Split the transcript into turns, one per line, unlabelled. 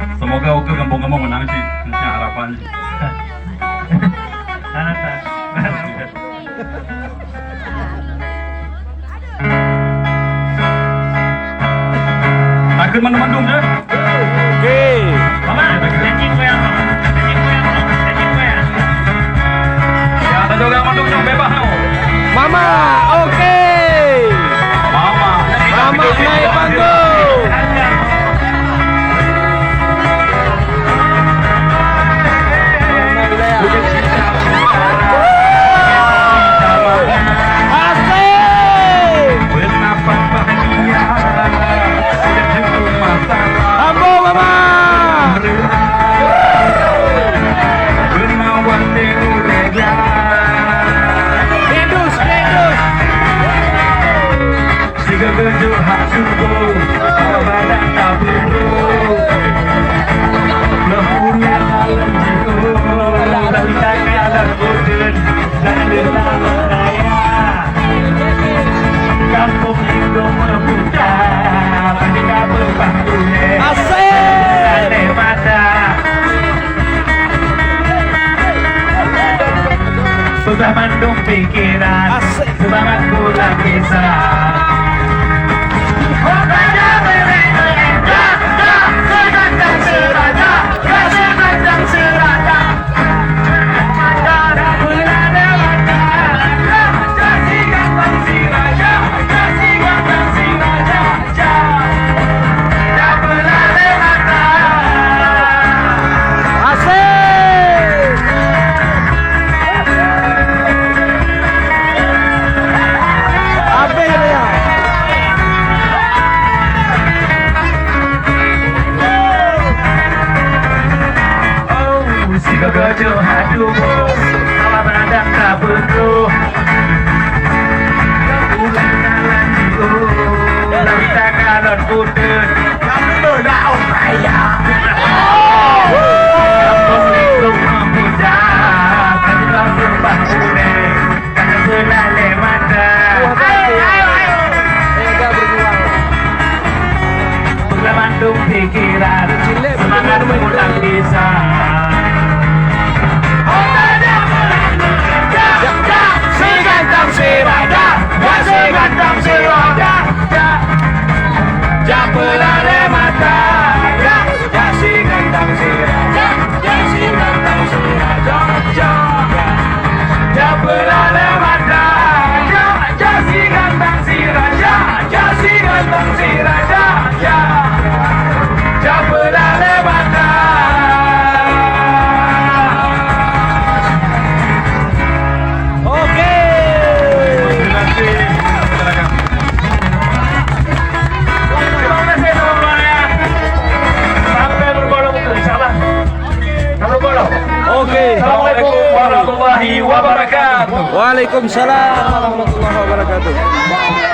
Semoga Oke Gembong-Gembong menang sih, harapan. Takut mandung je.
Oke.
Mama, janji gue yang janji gue ya.
Ya, ada juga mandung yang bebas no.
Mama, oke.
Mama,
Mama naik panggung. Asik.
Betapa bahagia sudah jemput masalah.
Ambo mama.
Benawan terurega.
Indus, indus.
Jika gedung hak subuh, badan tak perlu. Lempunya dalam jiku, dan tangan kudin, dan dalam daya. Kampung itu membuka, ketika berbangunnya.
Asik.
Ada mata. Sudah mandung pikiran,
Asik.
semangat pulang kisah.
Asik. Abe dia.
Si gajah haduh, awak beradab tak betul. Bulan dalam jiwa, dalam tangan putih. Kamu dah raya. Kampung itu memuda, kamu berbangun, kamu berlalai mata.
Enggak berjuang.
Sudah mandung pikiran, semangat pulang bisa.
Oke. Oke.
Assalamualaikum warahmatullahi wabarakatuh.
Waalaikumsalam warahmatullahi wabarakatuh.